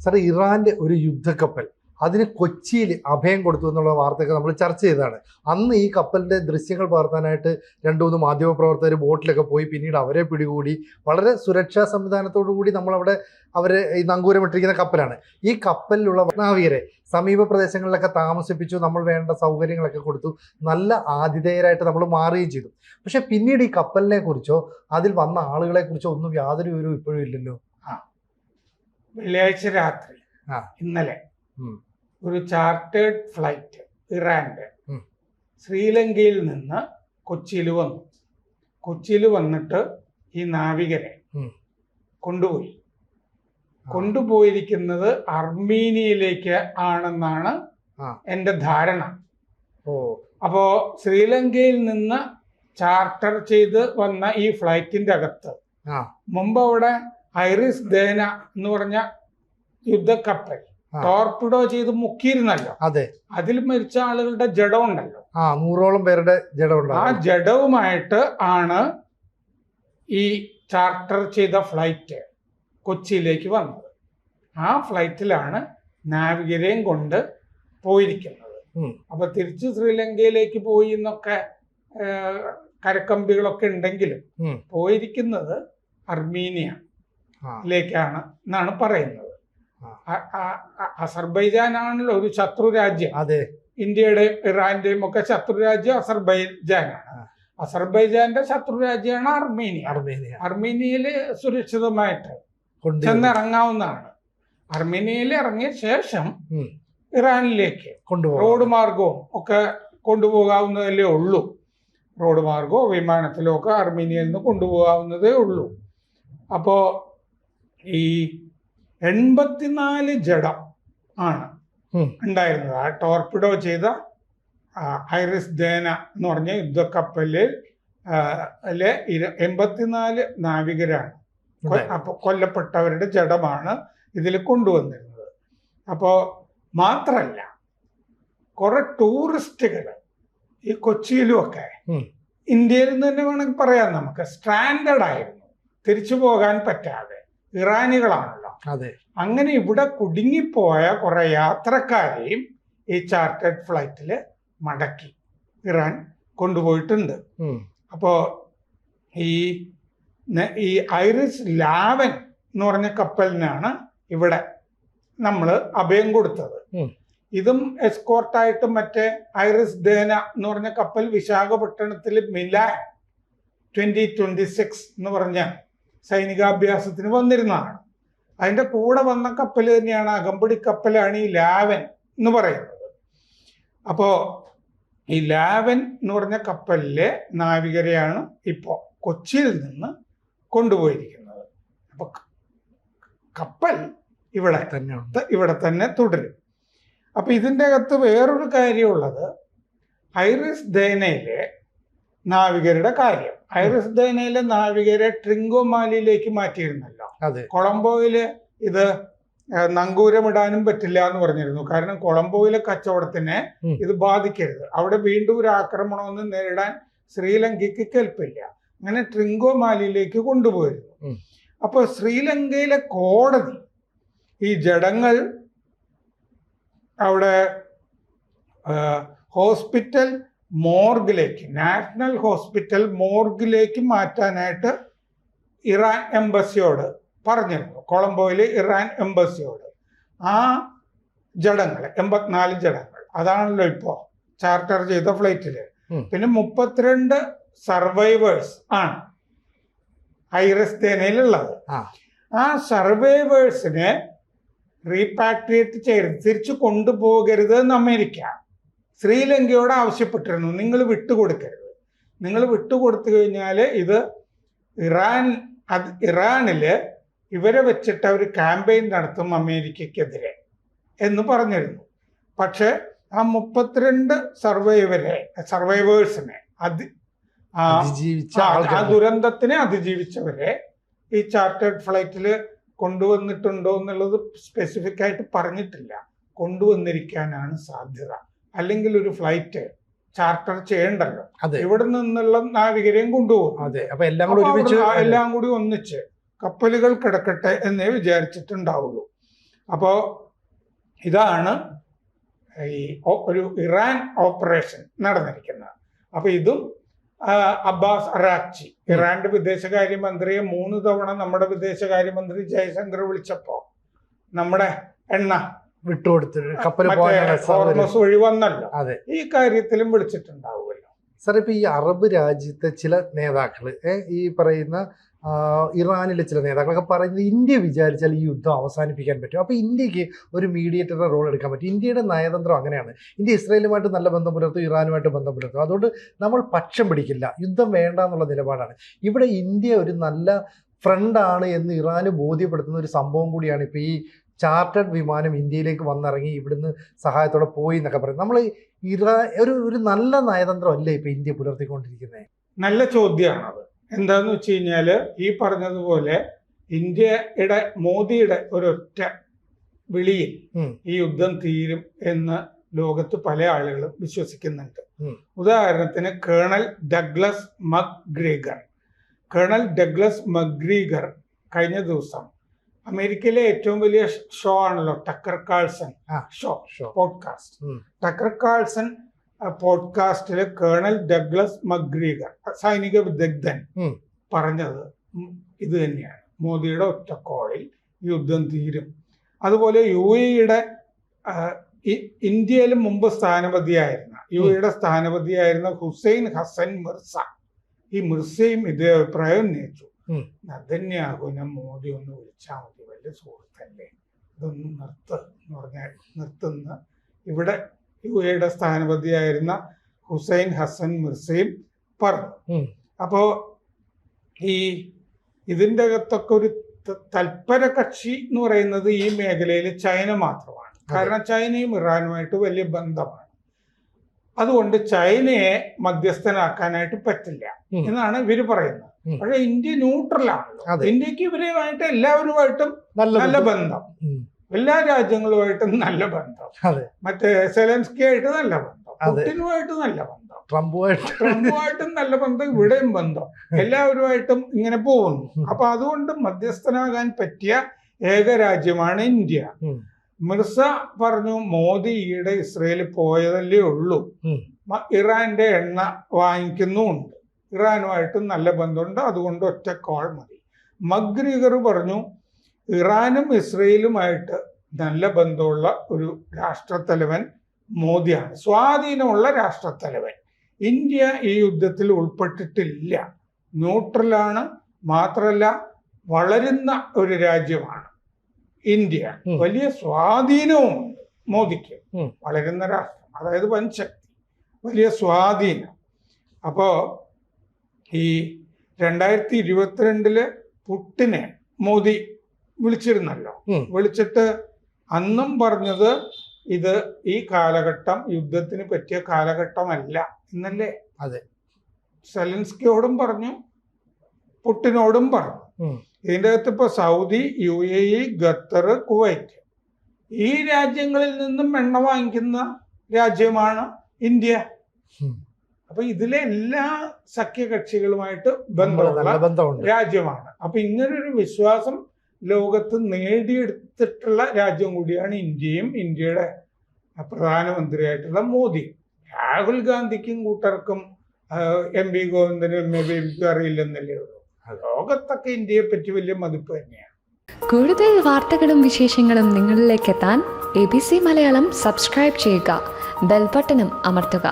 Sir, ഇറാന്റെ ഒരു യുദ്ധക്കപ്പൽ അതിന് കൊച്ചിയിൽ അഭയം കൊടുത്തു എന്നുള്ള വാർത്തയൊക്കെ നമ്മൾ ചർച്ച ചെയ്തതാണ്. അന്ന് ഈ കപ്പലിന്റെ ദൃശ്യങ്ങൾ പകർത്താനായിട്ട് 2-3 മാധ്യമപ്രവർത്തകർ ബോട്ടിലൊക്കെ പോയി, പിന്നീട് അവരെ പിടികൂടി വളരെ സുരക്ഷാ സംവിധാനത്തോടു കൂടി നമ്മളവിടെ അവരെ ഈ നങ്കൂരമിട്ടിരിക്കുന്ന കപ്പലാണ്. ഈ കപ്പലിലുള്ള നാവികരെ സമീപ പ്രദേശങ്ങളിലൊക്കെ താമസിപ്പിച്ചു, നമ്മൾ വേണ്ട സൗകര്യങ്ങളൊക്കെ കൊടുത്തു, നല്ല ആതിഥേയരായിട്ട് നമ്മൾ മാറുകയും ചെയ്തു. പക്ഷെ പിന്നീട് ഈ കപ്പലിനെ കുറിച്ചോ അതിൽ വന്ന ആളുകളെ കുറിച്ചോ ഒന്നും യാതൊരു വിവരവും ഇപ്പോഴും ഇല്ലല്ലോ. വെള്ളിയാഴ്ച രാത്രി ഇന്നലെ ഒരു ചാർട്ടേഡ് ഫ്ലൈറ്റ് ഇറാന്റെ ശ്രീലങ്കയിൽ നിന്ന് കൊച്ചിയിൽ വന്നു. കൊച്ചിയിൽ വന്നിട്ട് ഈ നാവികരെ കൊണ്ടുപോയിരിക്കുന്നത് അർമീനിയയിലേക്ക് ആണെന്നാണ് എൻ്റെ ധാരണ. അപ്പോ ശ്രീലങ്കയിൽ നിന്ന് ചാർട്ടർ ചെയ്ത് വന്ന ഈ ഫ്ലൈറ്റിന്റെ അകത്ത് മുമ്പ് അവിടെ ഐറിസ് ദേന എന്ന് പറഞ്ഞ യുദ്ധക്കപ്പൽ ടോർപിഡോ ചെയ്ത് മുക്കിയിരുന്നല്ലോ. അതെ, അതിൽ മരിച്ച ആളുകളുടെ ജഡം ഉണ്ടല്ലോ, 100ഓളം പേരുടെ ജഡം. ആ ജഡവുമായിട്ട് ആണ് ഈ ചാർട്ടർ ചെയ്ത ഫ്ലൈറ്റ് കൊച്ചിയിലേക്ക് വന്നത്. ആ ഫ്ലൈറ്റിലാണ് നാവികരെയും കൊണ്ട് പോയിരിക്കുന്നത്. അപ്പൊ തിരിച്ച് ശ്രീലങ്കയിലേക്ക് പോയി എന്നൊക്കെ കരക്കമ്പികളൊക്കെ ഉണ്ടെങ്കിലും പോയിരിക്കുന്നത് അർമീനിയയിലേക്കാണ് എന്നാണ് പറയുന്നത്. അസർബൈജാനാണല്ലോ ഒരു ശത്രു രാജ്യം. ഇന്ത്യയുടെയും ഇറാന്റെയും ഒക്കെ ശത്രു രാജ്യം അസർബൈജാനാണ്. അസർബൈജാന്റെ ശത്രു രാജ്യമാണ് അർമീനിയ. അർമീനിയയില് സുരക്ഷിതമായിട്ട് ചെന്നിറങ്ങാവുന്നതാണ്. അർമീനിയയിൽ ഇറങ്ങിയ ശേഷം ഇറാനിലേക്ക് റോഡ് മാർഗവും ഒക്കെ കൊണ്ടുപോകാവുന്നതല്ലേ ഉള്ളൂ. റോഡ് മാർഗമോ വിമാനത്തിലോ ഒക്കെ അർമീനിയയിൽ നിന്ന് കൊണ്ടുപോകാവുന്നതേ ഉള്ളൂ. അപ്പോ ഈ 84 ജഡം ആണ് ഉണ്ടായിരുന്നത്. ആ ടോർപിഡോ ചെയ്ത ഐറിസ് ദേന എന്ന് പറഞ്ഞ യുദ്ധക്കപ്പലിലെ 84 നാവികരാണ്. അപ്പൊ കൊല്ലപ്പെട്ടവരുടെ ജഡമാണ് ഇതിൽ കൊണ്ടുവന്നിരുന്നത്. അപ്പോ മാത്രല്ല കുറെ ടൂറിസ്റ്റുകൾ ഈ കൊച്ചിയിലുമൊക്കെ ഇന്ത്യയിൽ നിന്ന് തന്നെ വേണമെങ്കിൽ പറയാം, നമുക്ക് സ്ട്രാൻഡേർഡ് ആയിരുന്നു, തിരിച്ചു പോകാൻ പറ്റാതെ. ഇറാനികളാണല്ലോ. അങ്ങനെ ഇവിടെ കുടുങ്ങിപ്പോയ കുറെ യാത്രക്കാരെയും ഈ ചാർട്ടേഡ് ഫ്ലൈറ്റില് മടക്കി ഇറാൻ കൊണ്ടുപോയിട്ടുണ്ട്. അപ്പോ ഈ ഐറിസ് ലാവൻ എന്ന് പറഞ്ഞ കപ്പലിനാണ് ഇവിടെ നമ്മൾ അഭയം കൊടുത്തത്. ഇതും എസ്കോർട്ടായിട്ട് മറ്റേ ഐറിസ് ദേന എന്ന് പറഞ്ഞ കപ്പൽ വിശാഖപട്ടണത്തിൽ മിലാൻ 2026 എന്ന് പറഞ്ഞ സൈനികാഭ്യാസത്തിന് വന്നിരുന്നതാണ്. അതിന്റെ കൂടെ വന്ന കപ്പൽ തന്നെയാണ്, അകമ്പടി കപ്പലാണ് ഈ ലാവൻ എന്ന് പറയുന്നത്. അപ്പോ ഈ ലാവൻ എന്ന് പറഞ്ഞ കപ്പലിലെ നാവികരെയാണ് ഇപ്പോ കൊച്ചിയിൽ നിന്ന് കൊണ്ടുപോയിരിക്കുന്നത്. അപ്പൊ കപ്പൽ ഇവിടെ തന്നെ തുടരും. അപ്പൊ ഇതിൻ്റെ അകത്ത് വേറൊരു കാര്യമുള്ളത്, ഐറിസ് ദേനയിലെ നാവികരുടെ കാര്യം. ഐറിസ് ദേനയിലെ നാവികരെ ട്രിങ്കോമാലിയിലേക്ക് മാറ്റിയിരുന്നല്ലോ. കൊളംബോയില് ഇത് നങ്കൂരമിടാനും പറ്റില്ല എന്ന് പറഞ്ഞിരുന്നു. കാരണം കൊളംബോയിലെ കച്ചവടത്തിനെ ഇത് ബാധിക്കരുത്, അവിടെ വീണ്ടും ഒരു ആക്രമണമൊന്നും നേരിടാൻ ശ്രീലങ്കയ്ക്ക് കേൾപ്പില്ല. അങ്ങനെ ട്രിങ്കോമാലിയിലേക്ക് കൊണ്ടുപോയിരുന്നു. അപ്പൊ ശ്രീലങ്കയിലെ കോടതി ഈ ജഡങ്ങൾ അവിടെ ഹോസ്പിറ്റൽ മോർഗിലേക്ക്, നാഷണൽ ഹോസ്പിറ്റൽ മോർഗിലേക്ക് മാറ്റാനായിട്ട് ഇറാൻ എംബസിയോട് പറഞ്ഞിരുന്നു. കൊളംബോയിലെ ഇറാൻ എംബസിയോട്. ആ ജഡങ്ങൾ 84 ജഡങ്ങൾ അതാണല്ലോ ഇപ്പോ ചാർട്ടർ ചെയ്ത ഫ്ലൈറ്റില്. പിന്നെ 32 സർവൈവേഴ്സ് ആണ് ഐറിസ് ദേനയിലുള്ളത്. ആ സർവൈവേഴ്സിനെ റീപാട്രിയേറ്റ് ചെയ്ത് തിരിച്ചു കൊണ്ടുപോകരുത് എന്ന് അമേരിക്ക ശ്രീലങ്കയോട് ആവശ്യപ്പെട്ടിരുന്നു. നിങ്ങൾ വിട്ടുകൊടുക്കരുത്, നിങ്ങൾ വിട്ടുകൊടുത്തു കഴിഞ്ഞാൽ ഇത് ഇറാനില് ഇവരെ വെച്ചിട്ട് അവർ ക്യാമ്പയിൻ നടത്തും അമേരിക്കക്കെതിരെ എന്ന് പറഞ്ഞിരുന്നു. പക്ഷെ ആ 32 സർവൈവേഴ്സിനെ ആ ദുരന്തത്തിനെ അതിജീവിച്ചവരെ ഈ ചാർട്ടേഡ് ഫ്ലൈറ്റില് കൊണ്ടുവന്നിട്ടുണ്ടോ എന്നുള്ളത് സ്പെസിഫിക് ആയിട്ട് പറഞ്ഞിട്ടില്ല. കൊണ്ടുവന്നിരിക്കാനാണ് സാധ്യത. അല്ലെങ്കിൽ ഒരു ഫ്ലൈറ്റ് ചാർട്ടർ ചെയ്യണ്ടല്ലോ, ഇവിടെ നിന്നുള്ള നാവികരെയും കൊണ്ടുപോകും. എല്ലാം കൂടി ഒന്നിച്ച് കപ്പലുകൾ കിടക്കട്ടെ എന്നേ വിചാരിച്ചിട്ടുണ്ടാവുള്ളൂ. അപ്പോൾ ഇതാണ് ഈ ഒരു ഇറാൻ ഓപ്പറേഷൻ നടന്നിരിക്കുന്നത്. അപ്പൊ ഇതും അബ്ബാസ് അറാക്ചി, ഇറാന്റെ വിദേശകാര്യമന്ത്രിയെ 3 തവണ നമ്മുടെ വിദേശകാര്യമന്ത്രി ജയശങ്കർ വിളിച്ചപ്പോ നമ്മുടെ എണ്ണ ഹോർമസ് വഴി വന്നല്ലോ, ഈ കാര്യത്തിലും വിളിച്ചിട്ടുണ്ടാവുമല്ലോ. സാർ, ഇപ്പൊ ഈ അറബ് രാജ്യത്തെ ചില നേതാക്കള് ഈ പറയുന്ന ഇറാനിലെ ചില നേതാക്കളൊക്കെ പറയുന്നത് ഇന്ത്യ വിചാരിച്ചാൽ ഈ യുദ്ധം അവസാനിപ്പിക്കാൻ പറ്റും. അപ്പോൾ ഇന്ത്യക്ക് ഒരു മീഡിയേറ്ററുടെ റോൾ എടുക്കാൻ പറ്റും. ഇന്ത്യയുടെ നയതന്ത്രം അങ്ങനെയാണ്. ഇന്ത്യ ഇസ്രായേലുമായിട്ട് നല്ല ബന്ധം പുലർത്തും, ഇറാനുമായിട്ട് ബന്ധം പുലർത്തും. അതുകൊണ്ട് നമ്മൾ പക്ഷം പിടിക്കില്ല, യുദ്ധം വേണ്ട എന്നുള്ള നിലപാടാണ്. ഇവിടെ ഇന്ത്യ ഒരു നല്ല ഫ്രണ്ടാണ് എന്ന് ഇറാന് ബോധ്യപ്പെടുത്തുന്ന ഒരു സംഭവം കൂടിയാണ് ഇപ്പോൾ ഈ ചാർട്ടേഡ് വിമാനം ഇന്ത്യയിലേക്ക് വന്നിറങ്ങി ഇവിടുന്ന് സഹായത്തോടെ പോയി എന്നൊക്കെ പറയും. നമ്മൾ ഒരു നല്ല നയതന്ത്രം അല്ലേ ഇപ്പൊ ഇന്ത്യ പുലർത്തിക്കൊണ്ടിരിക്കുന്നത്? നല്ല ചോദ്യമാണത്. എന്താന്ന് വെച്ച് കഴിഞ്ഞാല് ഈ പറഞ്ഞതുപോലെ ഇന്ത്യയുടെ മോദിയുടെ ഒരൊറ്റ വിളിയിൽ ഈ യുദ്ധം തീരും എന്ന് ലോകത്ത് പല ആളുകളും വിശ്വസിക്കുന്നുണ്ട്. ഉദാഹരണത്തിന് കേണൽ ഡഗ്ലസ് മക്ഗ്രീഗർ കഴിഞ്ഞ ദിവസം അമേരിക്കയിലെ ഏറ്റവും വലിയ ഷോ ആണല്ലോ Tucker Carlson podcast. Tucker Carlson പോഡ്കാസ്റ്റില് കേണൽ ഡഗ്ലസ് മക്ഗ്രീഗർ, സൈനിക വിദഗ്ധൻ, പറഞ്ഞത് ഇത് തന്നെയാണ്. മോദിയുടെ ഒറ്റ കോളിൽ യുദ്ധം തീരും. അതുപോലെ UAE-യുടെ ഇന്ത്യയിൽ മുമ്പ് സ്ഥാനപതിയായിരുന്ന ഹുസൈൻ ഹസൻ മിർസ, ഈ മിർസയും ഇതേ അഭിപ്രായം ഉന്നയിച്ചു. അതന്നെയാകും മോദി ഒന്ന് വിളിച്ചാൽ മതി, വലിയ സുഹൃത്തല്ലേ, ഇതൊന്ന് എന്ന് പറഞ്ഞാൽ നിർത്തുന്ന ഇവിടെ UAE-യുടെ സ്ഥാനപതിയായിരുന്ന ഹുസൈൻ ഹസൻ മിർസയും പറഞ്ഞു. അപ്പോ ഇതിൻ്റെ അകത്തൊക്കെ ഒരു തൽപര കക്ഷി എന്ന് പറയുന്നത് ഈ മേഖലയിൽ ചൈന മാത്രമാണ്. കാരണം ചൈനയും ഇറാനുമായിട്ട് വലിയ ബന്ധമാണ്. അതുകൊണ്ട് ചൈനയെ മധ്യസ്ഥനാക്കാനായിട്ട് പറ്റില്ല എന്നാണ് ഇവര് പറയുന്നത്. പക്ഷെ ഇന്ത്യ ന്യൂട്രലാണല്ലോ. ഇന്ത്യക്ക് ഇവരുമായിട്ട് എല്ലാവരുമായിട്ടും നല്ല ബന്ധം, എല്ലാ രാജ്യങ്ങളുമായിട്ടും നല്ല ബന്ധം, മറ്റേ സെലൻസ്കി ആയിട്ട് നല്ല ബന്ധം, പുടിനുമായിട്ട് നല്ല ബന്ധം, ട്രംപുമായിട്ടും നല്ല ബന്ധം, ഇവിടെയും ബന്ധം, എല്ലാവരുമായിട്ടും ഇങ്ങനെ പോകുന്നു. അപ്പൊ അതുകൊണ്ട് മധ്യസ്ഥനാകാൻ പറ്റിയ ഏക രാജ്യമാണ് ഇന്ത്യ. മിർസ പറഞ്ഞു മോദി ഈയിടെ ഇസ്രയേലിൽ പോയതല്ലേ ഉള്ളൂ, ഇറാന്റെ എണ്ണ വാങ്ങിക്കുന്നുമുണ്ട്, ഇറാനുമായിട്ടും നല്ല ബന്ധമുണ്ട്, അതുകൊണ്ട് ഒറ്റ കോൾ മതി. മക്ഗ്രീഗർ പറഞ്ഞു ഇറാനും ഇസ്രയേലുമായിട്ട് നല്ല ബന്ധമുള്ള ഒരു രാഷ്ട്രത്തലവൻ മോദിയാണ്, സ്വാധീനമുള്ള രാഷ്ട്രത്തലവൻ. ഇന്ത്യ ഈ യുദ്ധത്തിൽ ഉൾപ്പെട്ടിട്ടില്ല, ന്യൂട്രലാണ്. മാത്രമല്ല വളരുന്ന ഒരു രാജ്യമാണ് ഇന്ത്യ, വലിയ സ്വാധീനവുമുണ്ട് മോദിക്ക്. വളരുന്ന രാഷ്ട്രം, അതായത് വൻശക്തി, വലിയ സ്വാധീനം. അപ്പോ ഈ 2022 പുട്ടിനെ മോദി വിളിച്ചിരുന്നല്ലോ. വിളിച്ചിട്ട് അന്നും പറഞ്ഞത് ഇത് ഈ കാലഘട്ടം യുദ്ധത്തിന് പറ്റിയ കാലഘട്ടമല്ല എന്നല്ലേ. അതെ, സെലൻസ്കിയോടും പറഞ്ഞു, പുട്ടിനോടും പറഞ്ഞു. ഇതിൻ്റെ അകത്ത് ഇപ്പൊ സൗദി, UAE, ഖത്തർ, കുവൈറ്റ്, ഈ രാജ്യങ്ങളിൽ നിന്നും എണ്ണ വാങ്ങിക്കുന്ന രാജ്യമാണ് ഇന്ത്യ. അപ്പൊ ഇതിലെ എല്ലാ സഖ്യകക്ഷികളുമായിട്ട് ബന്ധമുള്ള രാജ്യമാണ്. അപ്പൊ ഇങ്ങനൊരു വിശ്വാസം ലോകത്ത് നേടിയെടുത്തിട്ടുള്ള രാജ്യം കൂടിയാണ് ഇന്ത്യയും ഇന്ത്യയുടെ പ്രധാനമന്ത്രിയായിട്ടുള്ള മോദി. രാഹുൽ ഗാന്ധിക്കും കൂട്ടർക്കും MP ഗോവിന്ദനും MABക്കും അറിയില്ലെന്നല്ലേ ഉള്ളൂ. ലോകത്തൊക്കെ ഇന്ത്യയെ പറ്റി വലിയ മതിപ്പ് തന്നെയാണ്. കൂടുതൽ വാർത്തകളും വിശേഷങ്ങളും നിങ്ങളിലേക്ക് എത്താൻ ABC മലയാളം സബ്സ്ക്രൈബ് ചെയ്യുക, ബെൽബട്ടനും അമർത്തുക.